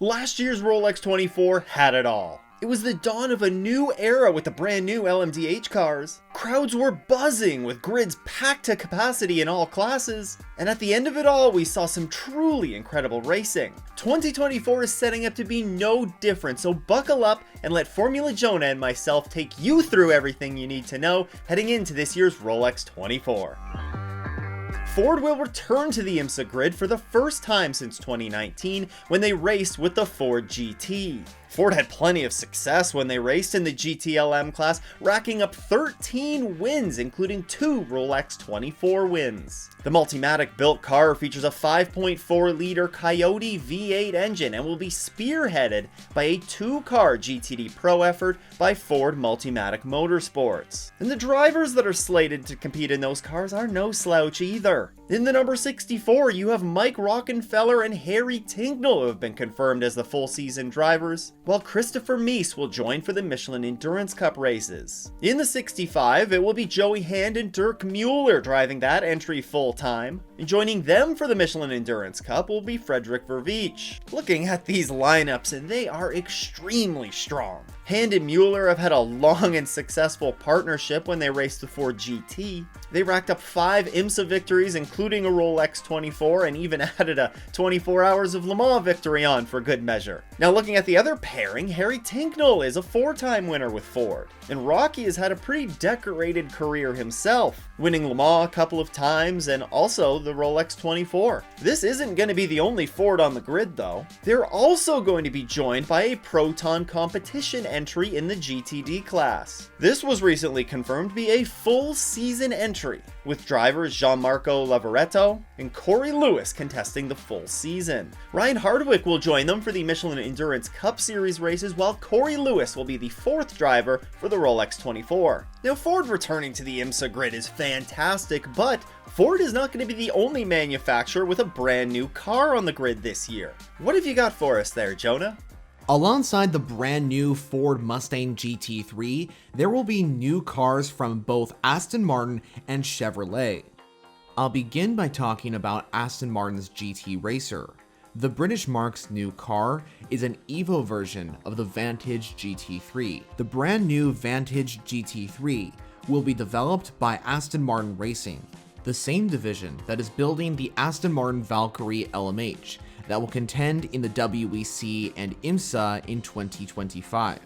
Last year's Rolex 24 had it all. It was the dawn of a new era with the brand new LMDH cars. Crowds were buzzing with grids packed to capacity in all classes. And at the end of it all, we saw some truly incredible racing. 2024 is setting up to be no different, so buckle up and let Formula Jonah and myself take you through everything you need to know heading into this year's Rolex 24. Ford will return to the Imsa grid for the first time since 2019 when they raced with the Ford GT. Ford had plenty of success when they raced in the GTLM class, racking up 13 wins, including 2 Rolex 24 wins. The Multimatic built car features a 5.4-liter Coyote V8 engine and will be spearheaded by a 2-car GTD Pro effort by Ford Multimatic Motorsports. And the drivers that are slated to compete in those cars are no slouch either. In the number 64, you have Mike Rockenfeller and Harry Tincknell who have been confirmed as the full season drivers, while Christopher Mies will join for the Michelin Endurance Cup races. In the 65, it will be Joey Hand and Dirk Mueller driving that entry full-time, and joining them for the Michelin Endurance Cup will be Frederick Verveech. Looking at these lineups, and they are extremely strong. Hand and Mueller have had a long and successful partnership when they raced the Ford GT. They racked up 5 IMSA victories, including a Rolex 24, and even added a 24 Hours of Le Mans victory on for good measure. Now looking at the other pairing, Harry Tincknell is a 4-time winner with Ford, and Rocky has had a pretty decorated career himself, winning Le Mans a couple of times and also the Rolex 24. This isn't going to be the only Ford on the grid though. They're also going to be joined by a Proton competition entry in the GTD class. This was recently confirmed to be a full season entry, with drivers Gianmarco Lavoretto and Corey Lewis contesting the full season. Ryan Hardwick will join them for the Michelin Endurance Cup Series races, while Corey Lewis will be the 4th driver for the Rolex 24. Now, Ford returning to the IMSA grid is fantastic, but Ford is not going to be the only manufacturer with a brand new car on the grid this year. What have you got for us there, Jonah? Alongside the brand new Ford Mustang GT3, there will be new cars from both Aston Martin and Chevrolet. I'll begin by talking about Aston Martin's GT Racer. The British Marque's new car is an Evo version of the Vantage GT3. The brand new Vantage GT3 will be developed by Aston Martin Racing, the same division that is building the Aston Martin Valkyrie LMH, that will contend in the WEC and IMSA in 2025.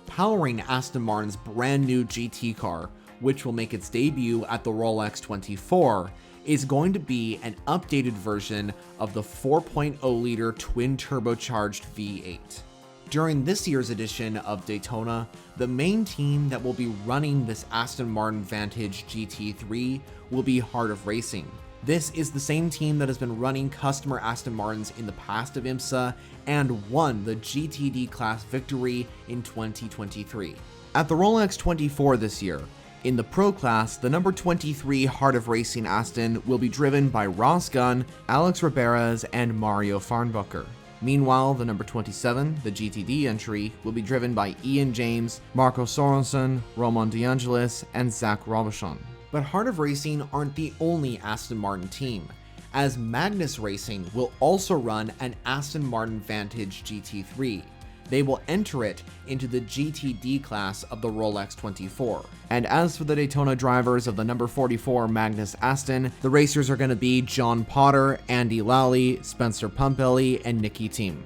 Powering Aston Martin's brand new GT car, which will make its debut at the Rolex 24, is going to be an updated version of the 4.0-liter twin-turbocharged V8. During this year's edition of Daytona, the main team that will be running this Aston Martin Vantage GT3 will be Heart of Racing. This is the same team that has been running customer Aston Martins in the past of IMSA and won the GTD class victory in 2023. At the Rolex 24 this year, in the Pro class, the number 23 Heart of Racing Aston will be driven by Ross Gunn, Alex Riberas, and Mario Farnbacher. Meanwhile, the number 27, the GTD entry, will be driven by Ian James, Marco Sorensen, Roman DeAngelis, and Zach Robichon. But Heart of Racing aren't the only Aston Martin team, as Magnus Racing will also run an Aston Martin Vantage GT3. They will enter it into the GTD class of the Rolex 24. And as for the Daytona drivers of the number 44 Magnus Aston, the racers are going to be John Potter, Andy Lally, Spencer Pumpelly, and Nicky Thiem.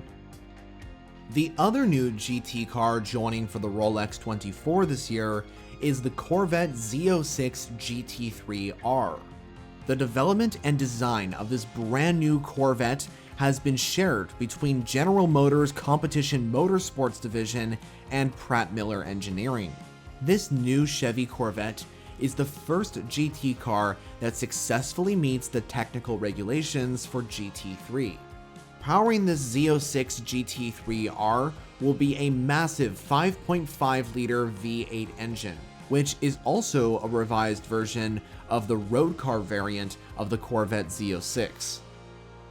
The other new GT car joining for the Rolex 24 this year is the Corvette Z06 GT3R. The development and design of this brand new Corvette has been shared between General Motors Competition Motorsports Division and Pratt Miller Engineering. This new Chevy Corvette is the first GT car that successfully meets the technical regulations for GT3. Powering this Z06 GT3R will be a massive 5.5-liter V8 engine, which is also a revised version of the road car variant of the Corvette Z06.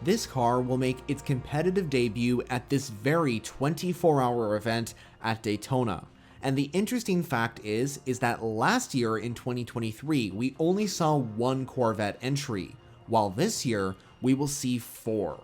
This car will make its competitive debut at this very 24-hour event at Daytona. And the interesting fact is that last year in 2023, we only saw 1 Corvette entry, while this year we will see 4.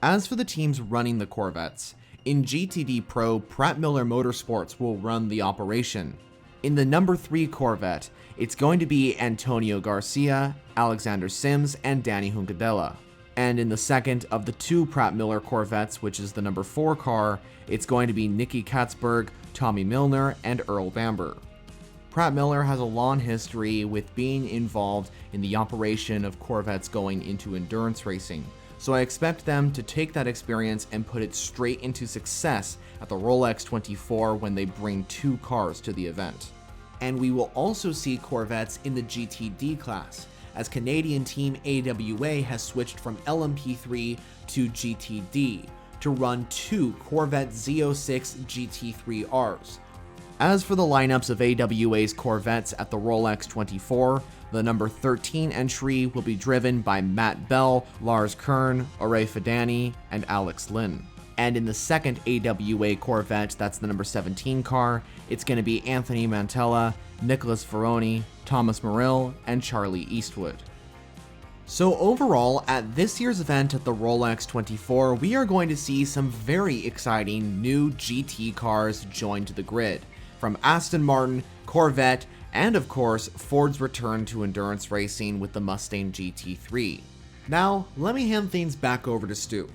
As for the teams running the Corvettes, In GTD Pro, Pratt Miller Motorsports will run the operation. In the number 3 Corvette, it's going to be Antonio Garcia, Alexander Sims, and Danny Juncadella. And in the second of the 2 Pratt Miller Corvettes, which is the number 4 car, it's going to be Nicky Katzberg, Tommy Milner, and Earl Bamber. Pratt Miller has a long history with being involved in the operation of Corvettes going into endurance racing, so I expect them to take that experience and put it straight into success at the Rolex 24 when they bring 2 cars to the event. And we will also see Corvettes in the GTD class, as Canadian team AWA has switched from LMP3 to GTD to run 2 Corvette Z06 GT3Rs. As for the lineups of AWA's Corvettes at the Rolex 24, the number 13 entry will be driven by Matt Bell, Lars Kern, Ore Fidani, and Alex Lynn. And in the second AWA Corvette, that's the number 17 car, it's going to be Anthony Mantella, Nicholas Ferroni, Thomas Morrill, and Charlie Eastwood. So overall, at this year's event at the Rolex 24, we are going to see some very exciting new GT cars join to the grid, from Aston Martin, Corvette, and of course, Ford's return to endurance racing with the Mustang GT3. Now, let me hand things back over to Stu.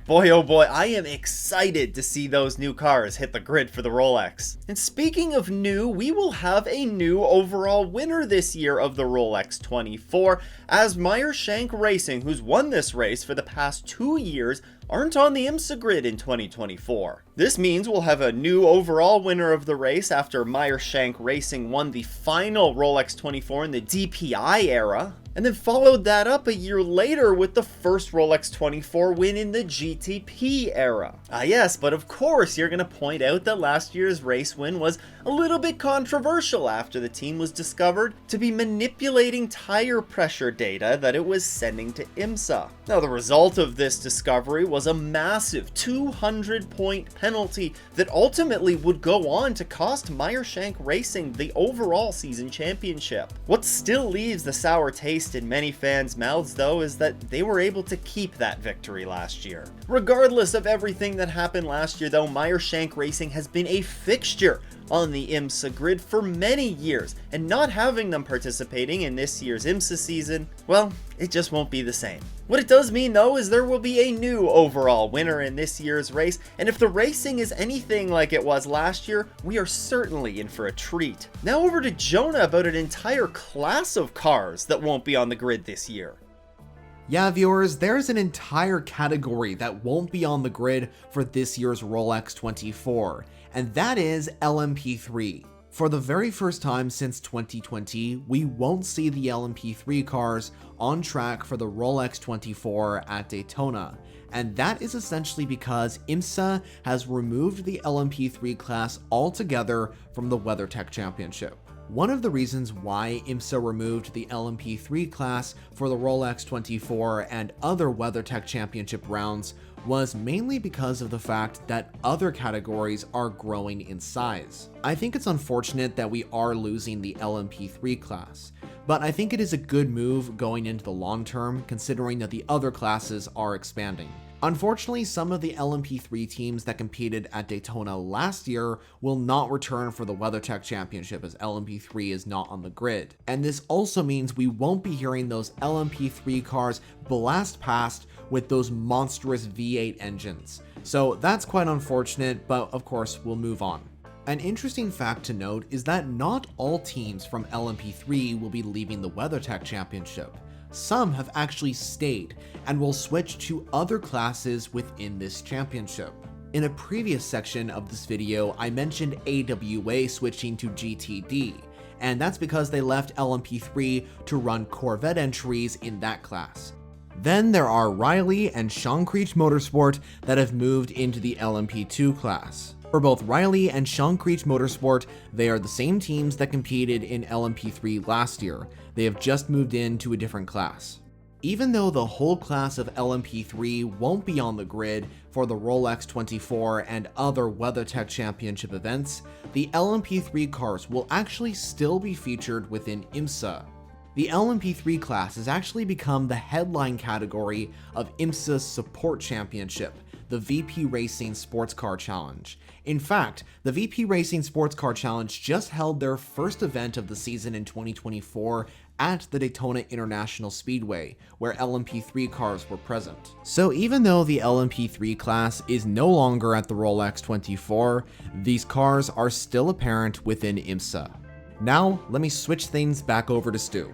Boy oh boy, I am excited to see those new cars hit the grid for the Rolex. And speaking of new, we will have a new overall winner this year of the Rolex 24, as Meyer Shank Racing, who's won this race for the past 2 years, aren't on the Imsa grid in 2024. This means we'll have a new overall winner of the race after Meyer Shank Racing won the final Rolex 24 in the DPI era, and then followed that up a year later with the first Rolex 24 win in the GTP era. Yes, but of course you're gonna point out that last year's race win was a little bit controversial after the team was discovered to be manipulating tire pressure data that it was sending to Imsa. Now the result of this discovery was a massive 200-point penalty that ultimately would go on to cost Meyer Shank Racing the overall season championship. What still leaves the sour taste in many fans' mouths though is that they were able to keep that victory last year. Regardless of everything that happened last year though, Meyer Shank Racing has been a fixture on the Imsa grid for many years, and not having them participating in this year's Imsa season, well, it just won't be the same. What it does mean though is there will be a new overall winner in this year's race, and if the racing is anything like it was last year, we are certainly in for a treat. Now over to Jonah about an entire class of cars that won't be on the grid this year. Yeah, viewers, there's an entire category that won't be on the grid for this year's Rolex 24, and that is LMP3. For the very first time since 2020, we won't see the LMP3 cars on track for the Rolex 24 at Daytona, and that is essentially because Imsa has removed the LMP3 class altogether from the WeatherTech Championship. One of the reasons why Imsa removed the LMP3 class for the Rolex 24 and other WeatherTech Championship rounds was mainly because of the fact that other categories are growing in size. I think it's unfortunate that we are losing the LMP3 class, but I think it is a good move going into the long term considering that the other classes are expanding. Unfortunately, some of the LMP3 teams that competed at Daytona last year will not return for the WeatherTech Championship as LMP3 is not on the grid. And this also means we won't be hearing those LMP3 cars blast past with those monstrous V8 engines. So that's quite unfortunate, but of course we'll move on. An interesting fact to note is that not all teams from LMP3 will be leaving the WeatherTech Championship. Some have actually stayed and will switch to other classes within this championship. In a previous section of this video, I mentioned AWA switching to GTD, and that's because they left LMP3 to run Corvette entries in that class. Then there are Riley and Sean Creech Motorsport that have moved into the LMP2 class. For both Riley and Sean Creech Motorsport, they are the same teams that competed in LMP3 last year. They have just moved into a different class. Even though the whole class of LMP3 won't be on the grid for the Rolex 24 and other WeatherTech Championship events, the LMP3 cars will actually still be featured within Imsa. The LMP3 class has actually become the headline category of Imsa's Support Championship, the the VP Racing Sports Car Challenge. In fact, the VP Racing Sports Car Challenge just held their first event of the season in 2024 at the Daytona International Speedway, where LMP3 cars were present. So even though the LMP3 class is no longer at the Rolex 24, these cars are still apparent within Imsa. Now, let me switch things back over to Stu.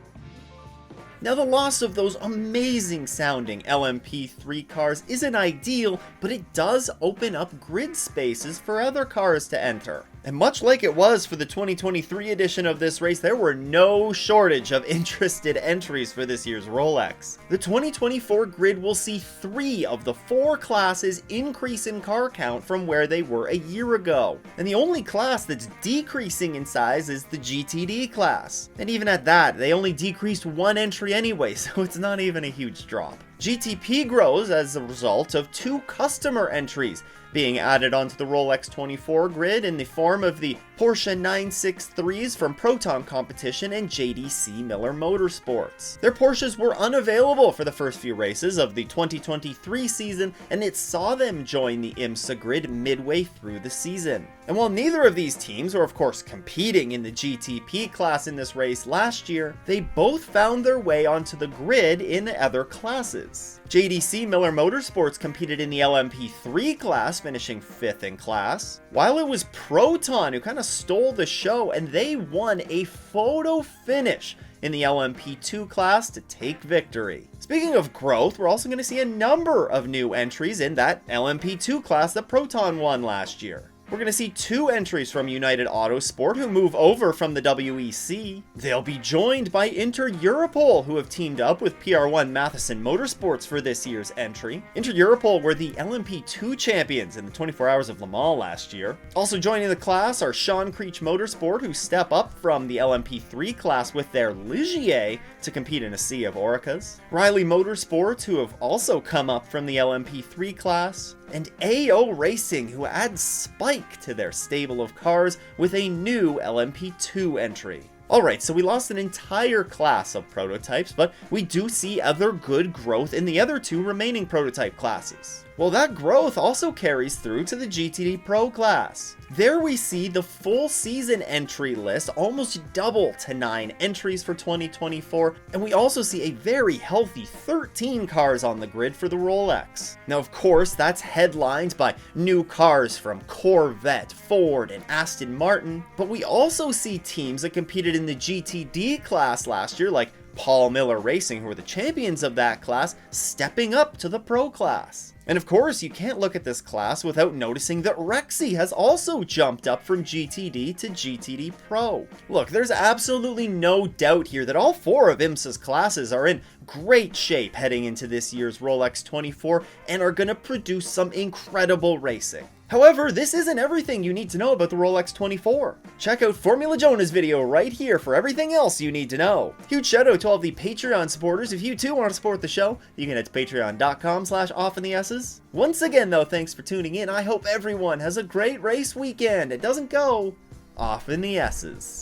Now, the loss of those amazing sounding LMP3 cars isn't ideal, but it does open up grid spaces for other cars to enter. And much like it was for the 2023 edition of this race, there were no shortage of interested entries for this year's Rolex. The 2024 grid will see 3 of the 4 classes increase in car count from where they were a year ago. And the only class that's decreasing in size is the GTD class. And even at that, they only decreased 1 entry anyway, so it's not even a huge drop. GTP grows as a result of 2 customer entries being added onto the Rolex 24 grid in the form of the Porsche 963s from Proton Competition and JDC Miller Motorsports. Their Porsches were unavailable for the first few races of the 2023 season, and it saw them join the IMSA grid midway through the season. And while neither of these teams were of course competing in the GTP class in this race last year, they both found their way onto the grid in other classes. JDC Miller Motorsports competed in the LMP3 class, finishing 5th in class, while it was Proton who kind of stole the show, and they won a photo finish in the LMP2 class to take victory. Speaking of growth, we're also going to see a number of new entries in that LMP2 class that Proton won last year. We're going to see 2 entries from United Autosport who move over from the WEC. They'll be joined by Inter Europol, who have teamed up with PR1 Matheson Motorsports for this year's entry. Inter Europol were the LMP2 champions in the 24 Hours of Le Mans last year. Also joining the class are Sean Creech Motorsport, who step up from the LMP3 class with their Ligier to compete in a sea of Oricas. Riley Motorsports, who have also come up from the LMP3 class. And AO Racing, who adds Spike to their stable of cars with a new LMP2 entry. Alright, so we lost an entire class of prototypes, but we do see other good growth in the other 2 remaining prototype classes. Well, that growth also carries through to the GTD Pro class. There we see the full season entry list almost double to 9 entries for 2024, and we also see a very healthy 13 cars on the grid for the Rolex. Now, of course, that's headlined by new cars from Corvette, Ford, and Aston Martin, but we also see teams that competed in the GTD class last year, like Paul Miller Racing, who were the champions of that class, stepping up to the Pro class. And of course, you can't look at this class without noticing that Rexy has also jumped up from GTD to GTD Pro. Look, there's absolutely no doubt here that all 4 of IMSA's classes are in great shape heading into this year's Rolex 24 and are going to produce some incredible racing. However, this isn't everything you need to know about the Rolex 24. Check out Formula Jonah's video right here for everything else you need to know. Huge shout out to all of the Patreon supporters. If you too want to support the show, you can head to patreon.com/offintheS's. Once again though, thanks for tuning in. I hope everyone has a great race weekend. It doesn't go off in the S's.